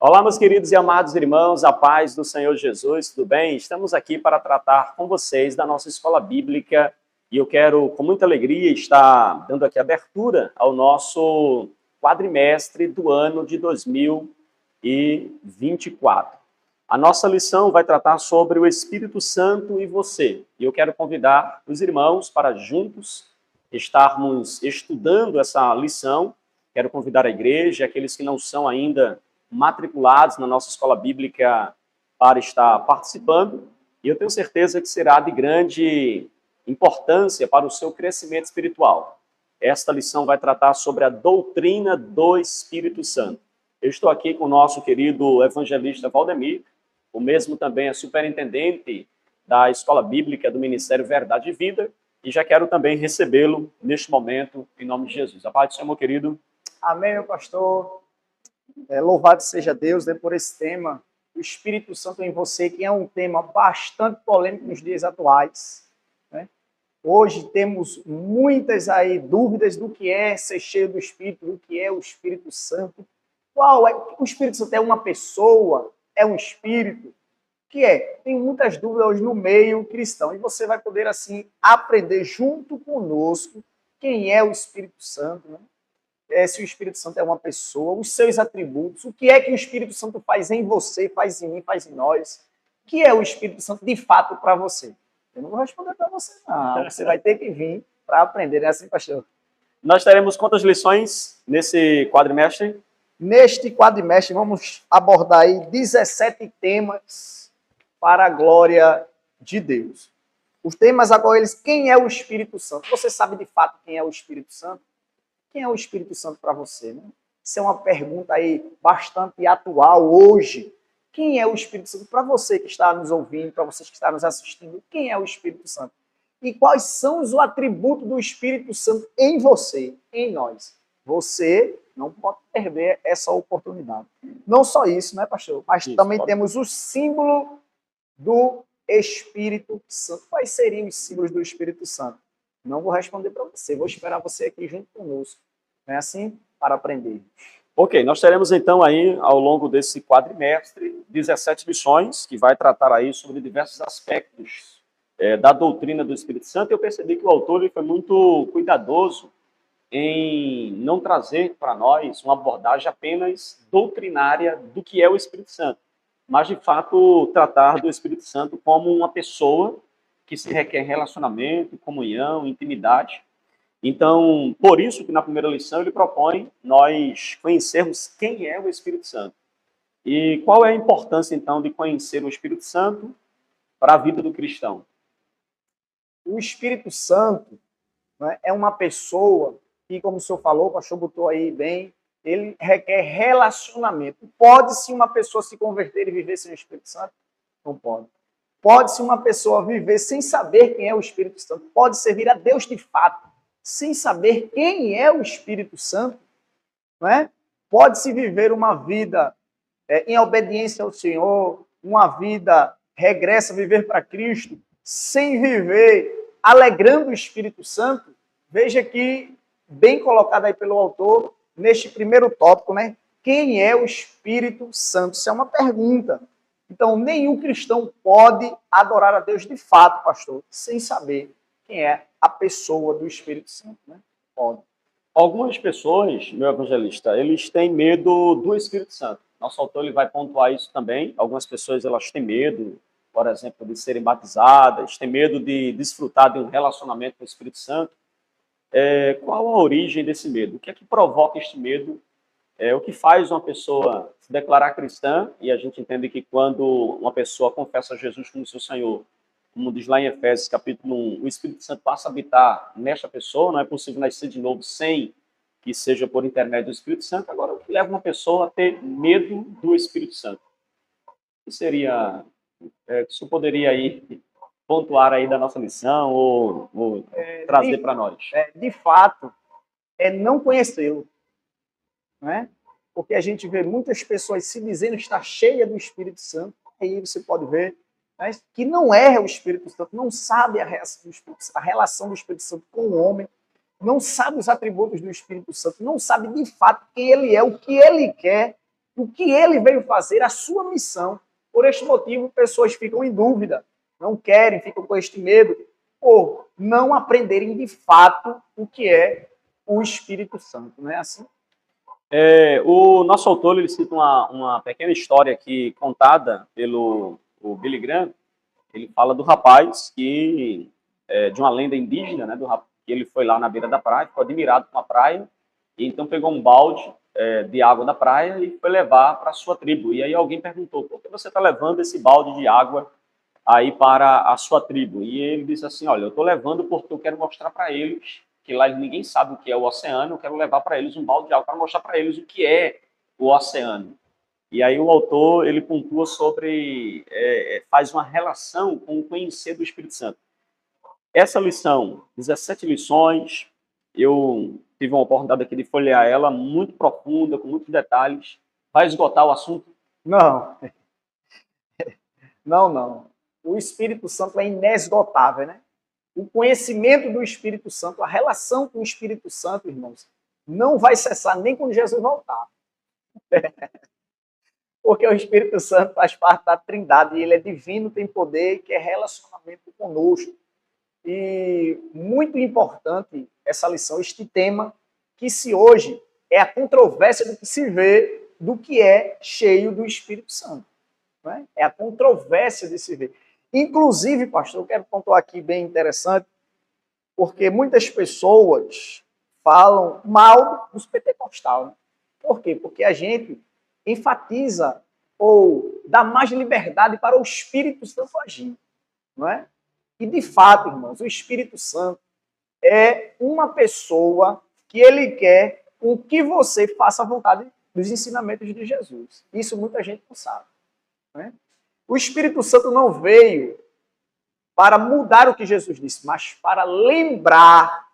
Olá, meus queridos e amados irmãos, a paz do Senhor Jesus, tudo bem? Estamos aqui para tratar com vocês da nossa escola bíblica e eu quero, com muita alegria, estar dando aqui abertura ao nosso quadrimestre do ano de 2024. A nossa lição vai tratar sobre o Espírito Santo e você. E eu quero convidar os irmãos para juntos estarmos estudando essa lição. Quero convidar a igreja, aqueles que não são ainda matriculados na nossa escola bíblica para estar participando, e eu tenho certeza que será de grande importância para o seu crescimento espiritual. Esta lição vai tratar sobre a doutrina do Espírito Santo. Eu estou aqui com o nosso querido evangelista Valdemir, o mesmo também é superintendente da escola bíblica do Ministério Verdade e Vida, e já quero também recebê-lo neste momento, em nome de Jesus. A paz do Senhor, meu querido. Amém, meu pastor. Louvado seja Deus, por esse tema, o Espírito Santo em você, que é um tema bastante polêmico nos dias atuais, né? Hoje temos muitas aí dúvidas do que é ser cheio do Espírito, do que é o Espírito Santo. Qual é? O Espírito Santo é uma pessoa? É um Espírito? O que é? Tem muitas dúvidas hoje no meio cristão, e você vai poder, assim, aprender junto conosco quem é o Espírito Santo, né? Se o Espírito Santo é uma pessoa, os seus atributos, o que é que o Espírito Santo faz em você, faz em mim, faz em nós, o que é o Espírito Santo de fato para você? Eu não vou responder para você, não. Você vai ter que vir para aprender, né, assim, pastor? Nós teremos quantas lições nesse quadrimestre? Neste quadrimestre vamos abordar aí 17 temas para a glória de Deus. Os temas agora, quem é o Espírito Santo? Você sabe de fato quem é o Espírito Santo? Quem é o Espírito Santo para você, né? Isso é uma pergunta aí bastante atual hoje. Quem é o Espírito Santo para você que está nos ouvindo, para vocês que estão nos assistindo? Quem é o Espírito Santo? E quais são os atributos do Espírito Santo em você, em nós? Você não pode perder essa oportunidade. Não só isso, né, pastor? Mas também temos o símbolo do Espírito Santo. Quais seriam os símbolos do Espírito Santo? Não vou responder para você, vou esperar você aqui junto conosco. Não é assim? Para aprender. Ok, nós teremos então aí, ao longo desse quadrimestre, 17 lições, que vai tratar aí sobre diversos aspectos da doutrina do Espírito Santo. Eu percebi que o autor ele foi muito cuidadoso em não trazer para nós uma abordagem apenas doutrinária do que é o Espírito Santo, mas, de fato, tratar do Espírito Santo como uma pessoa que se requer relacionamento, comunhão, intimidade. Então, por isso que na primeira lição ele propõe nós conhecermos quem é o Espírito Santo. E qual é a importância, então, de conhecer o Espírito Santo para a vida do cristão? O Espírito Santo, né, é uma pessoa que, como o senhor falou, o pastor botou aí bem, ele requer relacionamento. Pode-se uma pessoa se converter e viver sem o Espírito Santo? Não pode. Pode-se uma pessoa viver sem saber quem é o Espírito Santo? Pode servir a Deus de fato, sem saber quem é o Espírito Santo? Não é? Pode-se viver uma vida em obediência ao Senhor, uma vida regressa, viver para Cristo, sem viver alegrando o Espírito Santo? Veja que, bem colocado aí pelo autor, neste primeiro tópico, né? Quem é o Espírito Santo? Isso é uma pergunta. Então, nenhum cristão pode adorar a Deus de fato, pastor, sem saber quem é a pessoa do Espírito Santo, né? Pode. Algumas pessoas, meu evangelista, eles têm medo do Espírito Santo. Nosso autor ele vai pontuar isso também. Algumas pessoas elas têm medo, por exemplo, de serem batizadas, têm medo de desfrutar de um relacionamento com o Espírito Santo. Qual a origem desse medo? O que é que provoca este medo? O que faz uma pessoa se declarar cristã, e a gente entende que quando uma pessoa confessa Jesus como seu Senhor, como diz lá em Efésios capítulo 1, o Espírito Santo passa a habitar nesta pessoa, não é possível nascer de novo sem que seja por intermédio do Espírito Santo. Agora, o que leva uma pessoa a ter medo do Espírito Santo? O que seria, o senhor poderia aí pontuar aí da nossa lição ou trazer para nós? De fato, é não conhecê-lo. Não é? Porque a gente vê muitas pessoas se dizendo estar cheia do Espírito Santo, aí você pode ver, né, que não é o Espírito Santo, não sabe a relação do Espírito Santo com o homem, não sabe os atributos do Espírito Santo, não sabe de fato quem ele é, o que ele quer o que ele veio fazer, a sua missão. Por este motivo, pessoas ficam em dúvida, não querem, ficam com este medo, por não aprenderem de fato o que é o Espírito Santo, não é assim? O nosso autor ele cita uma pequena história aqui contada pelo Billy Graham. Ele fala do rapaz que, de uma lenda indígena, né, que ele foi lá na beira da praia, ficou admirado com a praia, e então pegou um balde de água da praia e foi levar para a sua tribo. E aí alguém perguntou, por que você está levando esse balde de água aí para a sua tribo? E ele disse assim, olha, eu estou levando porque eu quero mostrar para eles que lá ninguém sabe o que é o oceano, eu quero levar para eles um balde de água para mostrar para eles o que é o oceano. E aí o autor, ele pontua sobre, faz uma relação com o conhecer do Espírito Santo. Essa lição, 17 lições, eu tive uma oportunidade aqui de folhear ela, muito profunda, com muitos detalhes. Vai esgotar o assunto? Não, não. O Espírito Santo é inesgotável, né? O conhecimento do Espírito Santo, a relação com o Espírito Santo, irmãos, não vai cessar nem quando Jesus voltar. Porque o Espírito Santo faz parte da Trindade e ele é divino, tem poder, que é relacionamento conosco. E muito importante essa lição, este tema, que se hoje é a controvérsia do que se vê, do que é cheio do Espírito Santo. Não é? É a controvérsia de se ver. Inclusive, pastor, eu quero pontuar aqui bem interessante, porque muitas pessoas falam mal dos pentecostais. Né? Por quê? Porque a gente enfatiza ou dá mais liberdade para o Espírito Santo agir. Não é? E, de fato, irmãos, o Espírito Santo é uma pessoa que ele quer com que você faça a vontade dos ensinamentos de Jesus. Isso muita gente não sabe. Não é? O Espírito Santo não veio para mudar o que Jesus disse, mas para lembrar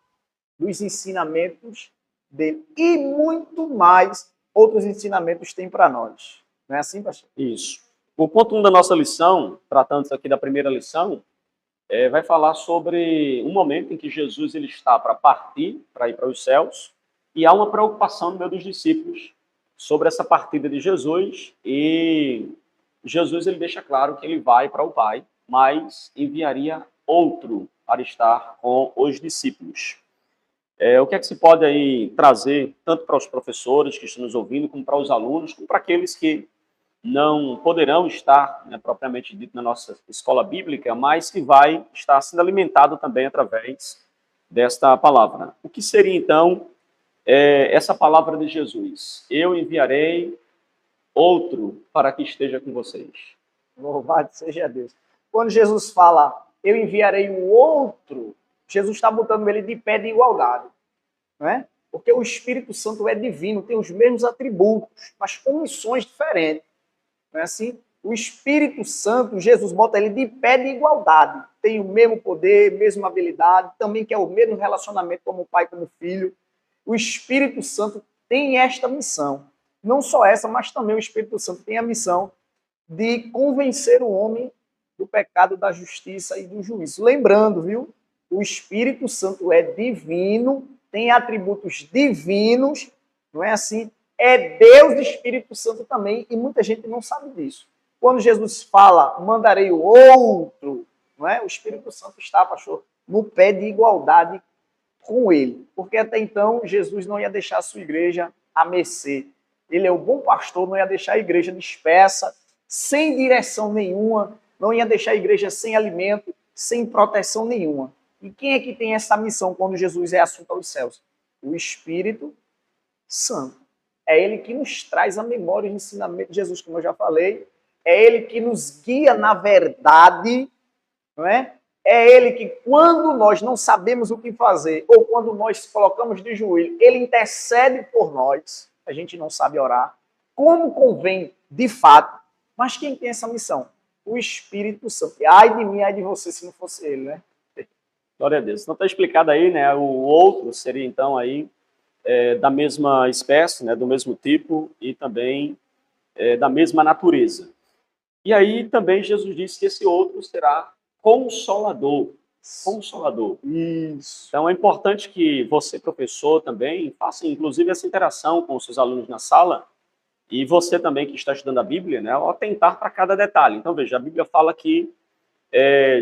dos ensinamentos dele. E muito mais outros ensinamentos tem para nós. Não é assim, pastor? Isso. O ponto 1 da nossa lição, tratando-se aqui da primeira lição, vai falar sobre um momento em que Jesus ele está para partir, para ir para os céus, e há uma preocupação no meio dos discípulos sobre essa partida de Jesus, e Jesus ele deixa claro que ele vai para o Pai, mas enviaria outro para estar com os discípulos. O que é que se pode aí trazer, tanto para os professores que estão nos ouvindo, como para os alunos, como para aqueles que não poderão estar, né, propriamente dito, na nossa escola bíblica, mas que vai estar sendo alimentado também através desta palavra. O que seria, então, essa palavra de Jesus? Eu enviarei outro para que esteja com vocês. Louvado seja Deus. Quando Jesus fala, eu enviarei um outro, Jesus está botando ele de pé de igualdade. Não é? Porque o Espírito Santo é divino, tem os mesmos atributos, mas com missões diferentes. Não é assim? O Espírito Santo, Jesus bota ele de pé de igualdade. Tem o mesmo poder, mesma habilidade, também quer o mesmo relacionamento como pai, como filho. O Espírito Santo tem esta missão. Não só essa, mas também o Espírito Santo tem a missão de convencer o homem do pecado, da justiça e do juízo. Lembrando, viu? O Espírito Santo é divino, tem atributos divinos, não é assim? É Deus e Espírito Santo também, e muita gente não sabe disso. Quando Jesus fala, mandarei o outro, não é? O Espírito Santo está, pastor, no pé de igualdade com ele. Porque até então, Jesus não ia deixar a sua igreja à mercê. Ele é o bom pastor, não ia deixar a igreja dispersa, sem direção nenhuma, não ia deixar a igreja sem alimento, sem proteção nenhuma. E quem é que tem essa missão quando Jesus é assunto aos céus? O Espírito Santo. É ele que nos traz a memória e o ensinamento de Jesus, como eu já falei. É ele que nos guia na verdade, não é? É ele que, quando nós não sabemos o que fazer, ou quando nós colocamos de joelho, ele intercede por nós. A gente não sabe orar, como convém de fato. Mas quem tem essa missão? O Espírito Santo. E ai de mim, ai de você, se não fosse ele, né? Glória a Deus. Então está explicado aí, né? O outro seria então aí da mesma espécie, né? Do mesmo tipo e também da mesma natureza. E aí também Jesus disse que esse outro será consolador. Consolador. Isso. Então é importante que você, professor, também faça inclusive essa interação com os seus alunos na sala E você também que está estudando a Bíblia, né, ao atentar para cada detalhe. Então, veja, a Bíblia fala que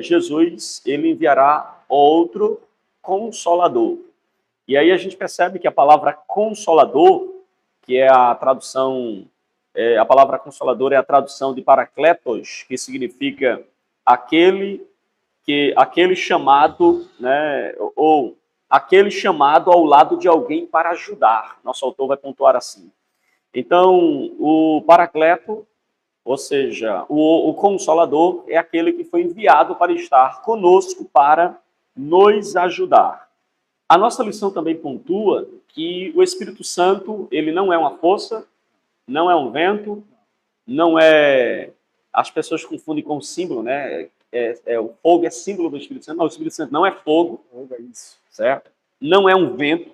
Jesus, ele enviará outro Consolador. E aí a gente percebe que a palavra Consolador, que é a tradução, a palavra Consolador é a tradução de Paracletos, que significa aquele chamado, né, ou aquele chamado ao lado de alguém para ajudar. Nosso autor vai pontuar assim. Então, o Paracleto, ou seja, o Consolador, é aquele que foi enviado para estar conosco para nos ajudar. A nossa lição também pontua que o Espírito Santo, ele não é uma força, não é um vento, não é... As pessoas confundem com símbolo, né? O fogo é símbolo do Espírito Santo. Não, o Espírito Santo não é fogo, certo? Não é um vento.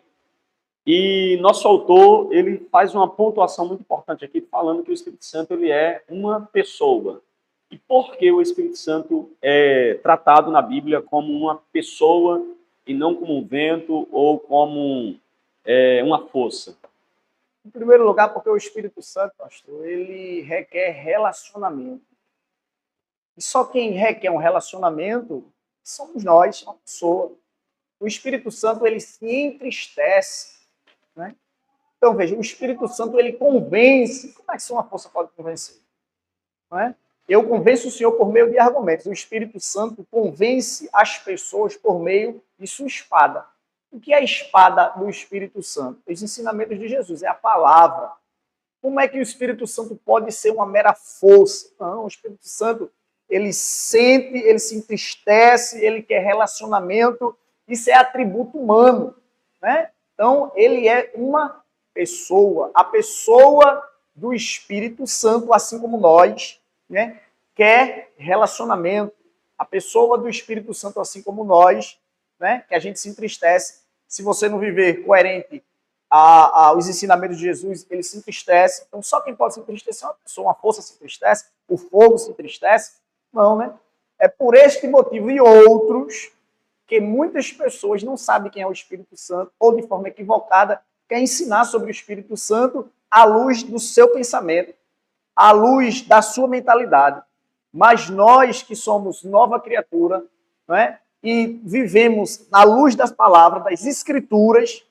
E nosso autor, ele faz uma pontuação muito importante aqui, falando que o Espírito Santo, ele é uma pessoa. E por que o Espírito Santo é tratado na Bíblia como uma pessoa e não como um vento ou como uma força? Em primeiro lugar, porque o Espírito Santo, pastor, ele requer relacionamento. E só quem requer um relacionamento somos nós, uma pessoa. O Espírito Santo, ele se entristece, né? Então, veja, o Espírito Santo, ele convence. Como é que uma força pode convencer? Não é? Eu convenço o Senhor por meio de argumentos. O Espírito Santo convence as pessoas por meio de sua espada. O que é a espada do Espírito Santo? Os ensinamentos de Jesus, é a palavra. Como é que o Espírito Santo pode ser uma mera força? Não, o Espírito Santo, ele sente, ele se entristece, ele quer relacionamento. Isso é atributo humano, né? Então, ele é uma pessoa. A pessoa do Espírito Santo, assim como nós, né, quer relacionamento. A pessoa do Espírito Santo, assim como nós, né, que a gente se entristece. Se você não viver coerente aos ensinamentos de Jesus, ele se entristece. Então, só quem pode se entristecer é uma pessoa. Uma força se entristece, o fogo se entristece. Não, né? É por este motivo e outros que muitas pessoas não sabem quem é o Espírito Santo ou, de forma equivocada, quer ensinar sobre o Espírito Santo à luz do seu pensamento, à luz da sua mentalidade. Mas nós que somos nova criatura, não é? E vivemos na luz das palavras, das Escrituras,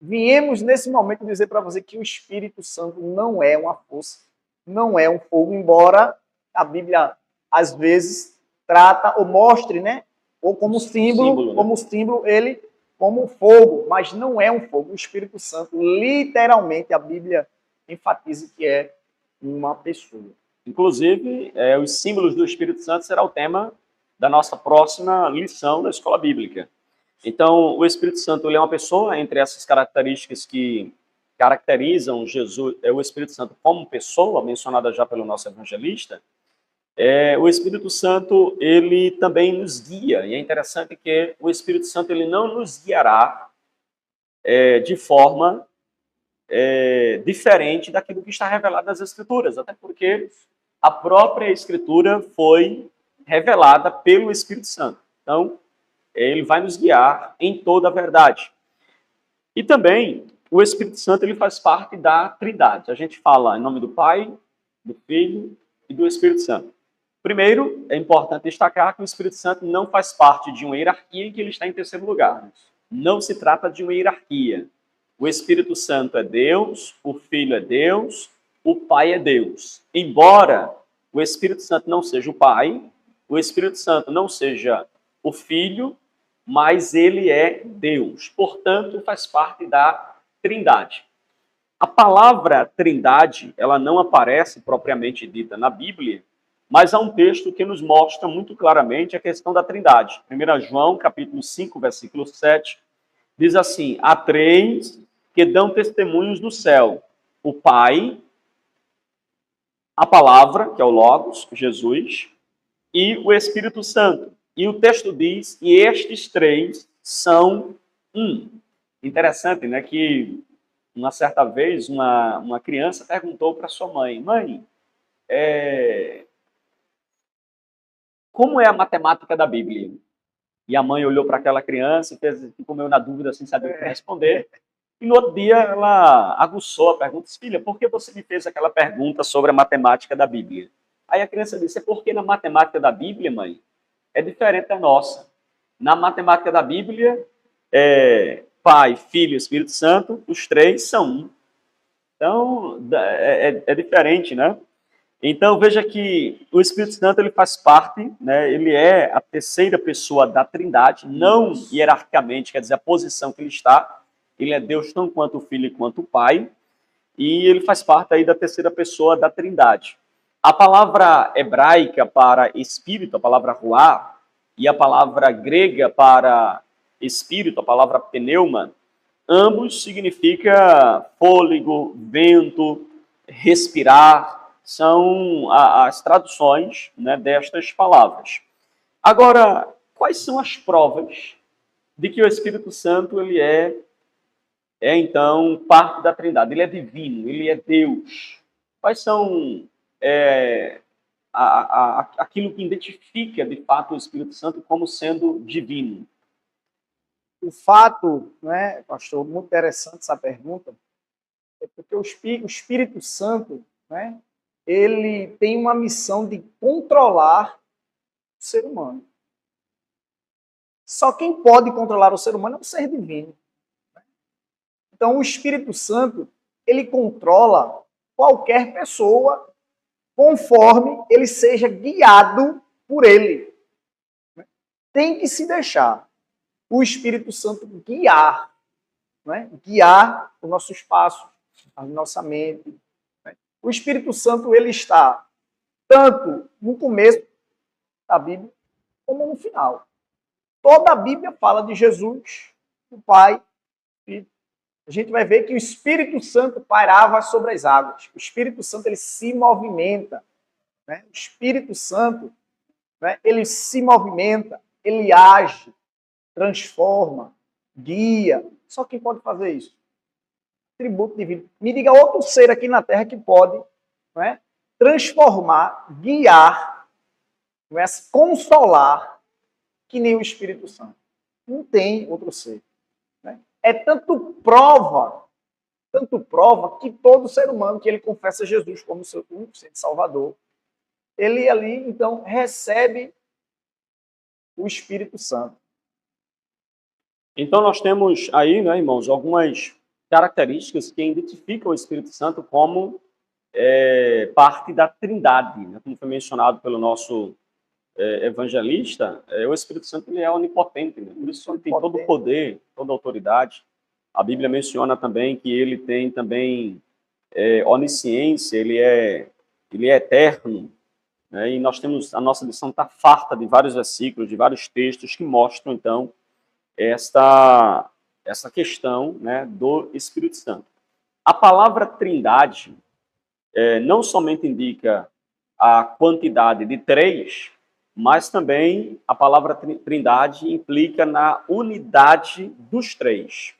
viemos nesse momento dizer para você que o Espírito Santo não é uma força, não é um fogo, embora a Bíblia, às vezes, trata ou mostre, né? Ou como símbolo, ele como fogo, mas não é um fogo. O Espírito Santo, literalmente, a Bíblia enfatiza que é uma pessoa. Inclusive, os símbolos do Espírito Santo será o tema da nossa próxima lição da Escola Bíblica. Então, o Espírito Santo, ele é uma pessoa, entre essas características que caracterizam Jesus, o Espírito Santo como pessoa, mencionada já pelo nosso evangelista. O Espírito Santo, ele também nos guia, e é interessante que o Espírito Santo, ele não nos guiará de forma diferente daquilo que está revelado nas Escrituras, até porque a própria Escritura foi revelada pelo Espírito Santo. Então, ele vai nos guiar em toda a verdade. E também, o Espírito Santo, ele faz parte da Trindade. A gente fala em nome do Pai, do Filho e do Espírito Santo. Primeiro, é importante destacar que o Espírito Santo não faz parte de uma hierarquia em que ele está em terceiro lugar. Não se trata de uma hierarquia. O Espírito Santo é Deus, o Filho é Deus, o Pai é Deus. Embora o Espírito Santo não seja o Pai, o Espírito Santo não seja o Filho, mas ele é Deus. Portanto, faz parte da Trindade. A palavra Trindade, ela não aparece propriamente dita na Bíblia, mas há um texto que nos mostra muito claramente a questão da Trindade. 1 João, capítulo 5, versículo 7, diz assim: há três que dão testemunhos no céu: o Pai, a Palavra, que é o Logos, Jesus, e o Espírito Santo. E o texto diz que estes três são um. Interessante, né, que uma certa vez uma criança perguntou para sua mãe: mãe, como é a matemática da Bíblia? E a mãe olhou para aquela criança e ficou meio na dúvida, sem saber o que responder. E no outro dia ela aguçou a pergunta, disse, filha, por que você me fez aquela pergunta sobre a matemática da Bíblia? Aí a criança disse, é porque na matemática da Bíblia, mãe, é diferente da nossa. Na matemática da Bíblia, Pai, Filho e Espírito Santo, os três são um. Então, é diferente, né? Então, veja que o Espírito Santo ele faz parte, né? Ele é a terceira pessoa da Trindade, não hierarquicamente, quer dizer, a posição que ele está. Ele é Deus tanto quanto o Filho quanto o Pai, e ele faz parte aí da terceira pessoa da Trindade. A palavra hebraica para espírito, a palavra ruá, e a palavra grega para espírito, a palavra pneuma, ambos significa fôlego, vento, respirar, são as traduções, né, destas palavras. Agora, quais são as provas de que o Espírito Santo ele é então parte da Trindade? Ele é divino, ele é Deus. Quais são aquilo que identifica de fato o Espírito Santo como sendo divino? O fato, né, pastor, muito interessante essa pergunta, é porque o Espírito Santo, né, ele tem uma missão de controlar o ser humano. Só quem pode controlar o ser humano é o ser divino. Então, o Espírito Santo, ele controla qualquer pessoa conforme ele seja guiado por ele. Tem que se deixar o Espírito Santo guiar, né? Guiar os nossos passos, a nossa mente. Né? O Espírito Santo, ele está tanto no começo da Bíblia, como no final. Toda a Bíblia fala de Jesus, o Pai, Filho. A gente vai ver que o Espírito Santo pairava sobre as águas. O Espírito Santo, ele se movimenta. Né? O Espírito Santo, né, ele se movimenta, ele age, transforma, guia. Só quem pode fazer isso? Tributo divino. Me diga outro ser aqui na Terra que pode, né, transformar, guiar, né, consolar, que nem o Espírito Santo. Não tem outro ser. Né? É tanto prova que todo ser humano que ele confessa Jesus como seu único ser de Salvador, ele ali, então, recebe o Espírito Santo. Então, nós temos aí, né, irmãos, algumas características que identificam o Espírito Santo como parte da Trindade. Né? Como foi mencionado pelo nosso evangelista, o Espírito Santo ele é onipotente, né? Por isso ele tem todo o poder, toda a autoridade. A Bíblia menciona também que ele tem também onisciência, ele é eterno. Né? E nós temos, a nossa lição está farta de vários versículos, de vários textos que mostram, então, essa questão, né, do Espírito Santo. A palavra Trindade não somente indica a quantidade de três, mas também a palavra Trindade implica na unidade dos três.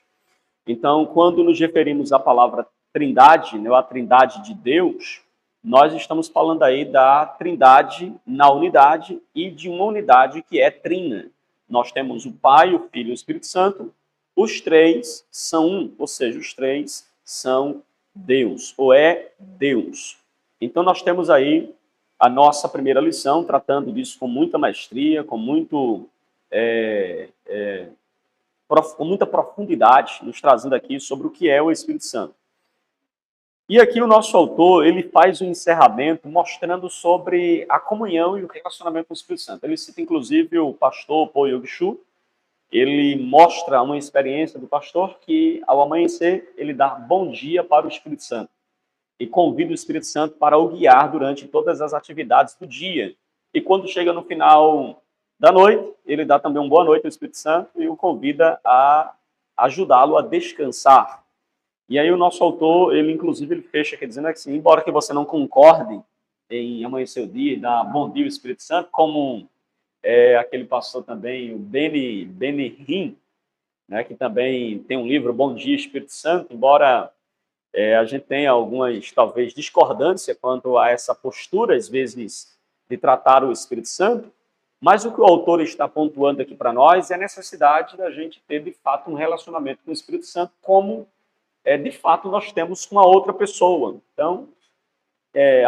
Então, quando nos referimos à palavra Trindade, né, a Trindade de Deus, nós estamos falando aí da Trindade na unidade e de uma unidade que é trina. Nós temos o Pai, o Filho e o Espírito Santo, os três são um, ou seja, os três são Deus, ou é Deus. Então nós temos aí a nossa primeira lição, tratando disso com muita maestria, com muita profundidade, nos trazendo aqui sobre o que é o Espírito Santo. E aqui o nosso autor, ele faz um encerramento mostrando sobre a comunhão e o relacionamento com o Espírito Santo. Ele cita, inclusive, o pastor Paul Yog-Shu. Ele mostra uma experiência do pastor que, ao amanhecer, ele dá bom dia para o Espírito Santo e convida o Espírito Santo para o guiar durante todas as atividades do dia. E quando chega no final da noite, ele dá também uma boa noite ao Espírito Santo e o convida a ajudá-lo a descansar. E aí o nosso autor, ele inclusive, ele fecha aqui dizendo assim, embora que você não concorde em amanhecer o dia e dar bom dia ao Espírito Santo, como aquele pastor também, o Benny Hinn, né, que também tem um livro, Bom Dia Espírito Santo, embora a gente tenha algumas, talvez, discordância quanto a essa postura, às vezes, de tratar o Espírito Santo, mas o que o autor está pontuando aqui para nós é a necessidade da gente ter, de fato, um relacionamento com o Espírito Santo como de fato nós temos com a outra pessoa. Então,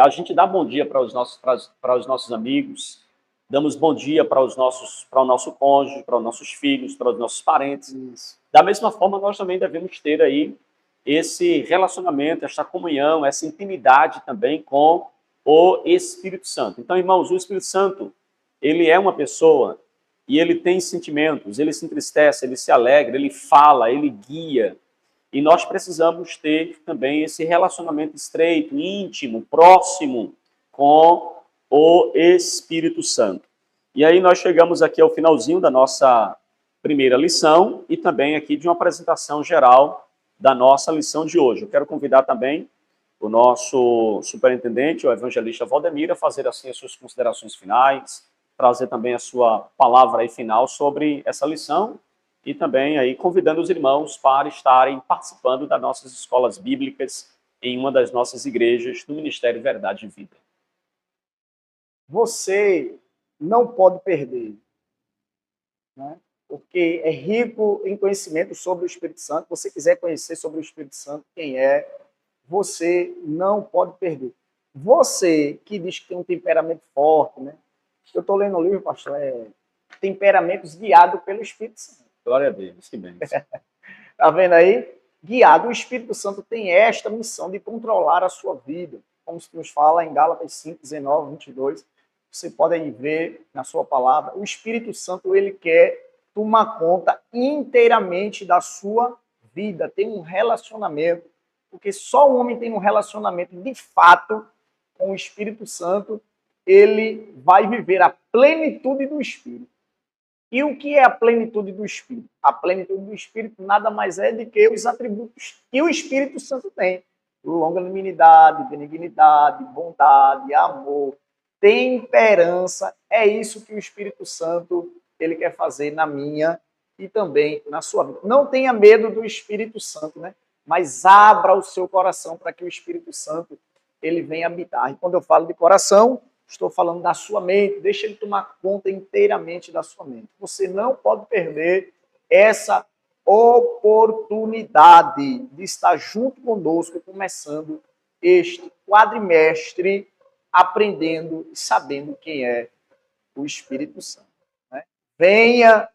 a gente dá bom dia para os nossos amigos, damos bom dia para o nosso cônjuge, para os nossos filhos, para os nossos parentes. Isso. Da mesma forma, nós também devemos ter aí esse relacionamento, essa comunhão, essa intimidade também com o Espírito Santo. Então, irmãos, o Espírito Santo, ele é uma pessoa e ele tem sentimentos, ele se entristece, ele se alegra, ele fala, ele guia. E nós precisamos ter também esse relacionamento estreito, íntimo, próximo com o Espírito Santo. E aí nós chegamos aqui ao finalzinho da nossa primeira lição e também aqui de uma apresentação geral da nossa lição de hoje. Eu quero convidar também o nosso superintendente, o evangelista Valdemir, a fazer assim as suas considerações finais, trazer também a sua palavra aí final sobre essa lição e também aí convidando os irmãos para estarem participando das nossas escolas bíblicas em uma das nossas igrejas do Ministério Verdade e Vida. Você não pode perder, né? Porque é rico em conhecimento sobre o Espírito Santo. Se você quiser conhecer sobre o Espírito Santo, quem é, você não pode perder. Você que diz que tem um temperamento forte, né? Eu estou lendo o livro, pastor, Temperamentos Guiados pelo Espírito Santo. Glória a Deus, que bem. Está vendo aí? Guiado. O Espírito Santo tem esta missão de controlar a sua vida. Como se nos fala em Gálatas 5, 19, 22. Você pode aí ver na sua palavra. O Espírito Santo, ele quer tomar conta inteiramente da sua vida. Tem um relacionamento. Porque só o homem tem um relacionamento de fato com o Espírito Santo, ele vai viver a plenitude do Espírito. E o que é a plenitude do Espírito? A plenitude do Espírito nada mais é do que os atributos que o Espírito Santo tem. Longanimidade, benignidade, bondade, amor, temperança. É isso que o Espírito Santo ele quer fazer na minha e também na sua vida. Não tenha medo do Espírito Santo, né? Mas abra o seu coração para que o Espírito Santo ele venha habitar. E quando eu falo de coração, estou falando da sua mente, deixa ele tomar conta inteiramente da sua mente. Você não pode perder essa oportunidade de estar junto conosco, começando este quadrimestre, aprendendo e sabendo quem é o Espírito Santo. Né? Venha,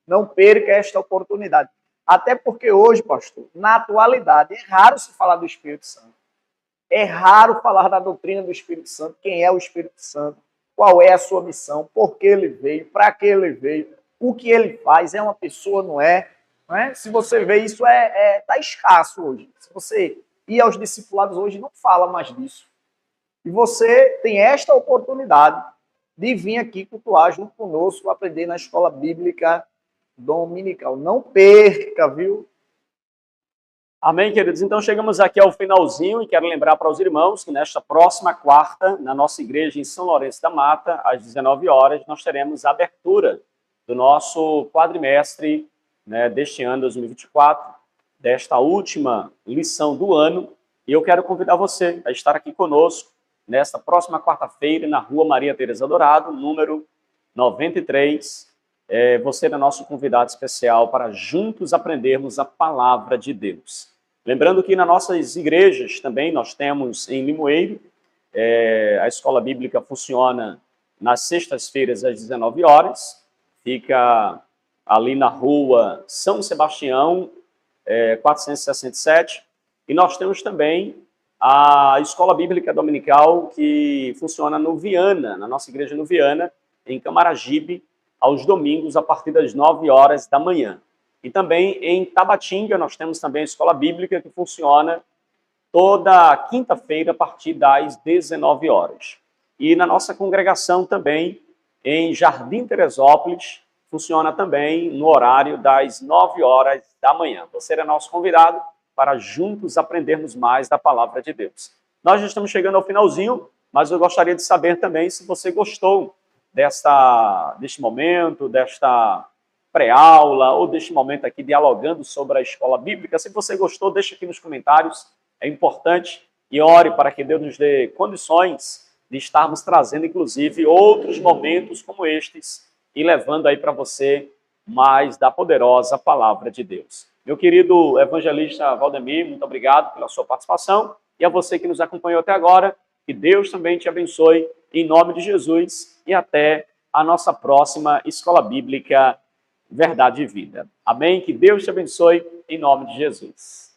não perca esta oportunidade. Até porque hoje, pastor, na atualidade, é raro se falar do Espírito Santo. É raro falar da doutrina do Espírito Santo, quem é o Espírito Santo, qual é a sua missão, por que ele veio, para que ele veio, o que ele faz, é uma pessoa, não é? Não é? Se você vê isso, tá escasso hoje. Se você ir aos discipulados hoje, não fala mais disso. E você tem esta oportunidade de vir aqui cultuar junto conosco, aprender na escola bíblica dominical. Não perca, viu? Amém, queridos? Então chegamos aqui ao finalzinho e quero lembrar para os irmãos que nesta próxima quarta, na nossa igreja em São Lourenço da Mata, às 19 horas, nós teremos a abertura do nosso quadrimestre, né, deste ano 2024, desta última lição do ano. E eu quero convidar você a estar aqui conosco nesta próxima quarta-feira, na Rua Maria Tereza Dourado, número 93. Você é nosso convidado especial para juntos aprendermos a palavra de Deus. Lembrando que nas nossas igrejas também nós temos em Limoeiro, a escola bíblica funciona nas sextas-feiras às 19 horas, fica ali na rua São Sebastião, 467, e nós temos também a escola bíblica dominical que funciona no Viana, na nossa igreja no Viana, em Camaragibe, aos domingos a partir das 9 horas da manhã. E também em Tabatinga nós temos também a escola bíblica que funciona toda quinta-feira a partir das 19 horas. E na nossa congregação também, em Jardim Teresópolis, funciona também no horário das 9 horas da manhã. Você é nosso convidado para juntos aprendermos mais da palavra de Deus. Nós já estamos chegando ao finalzinho, mas eu gostaria de saber também se você gostou deste momento, desta pré-aula, ou deste momento aqui dialogando sobre a escola bíblica. Se você gostou, deixe aqui nos comentários, é importante, e ore para que Deus nos dê condições de estarmos trazendo, inclusive, outros momentos como estes, e levando aí para você mais da poderosa palavra de Deus. Meu querido evangelista Valdemir, muito obrigado pela sua participação. E a você que nos acompanhou até agora, que Deus também te abençoe, em nome de Jesus. E até a nossa próxima Escola Bíblica Verdade e Vida. Amém? Que Deus te abençoe, em nome de Jesus.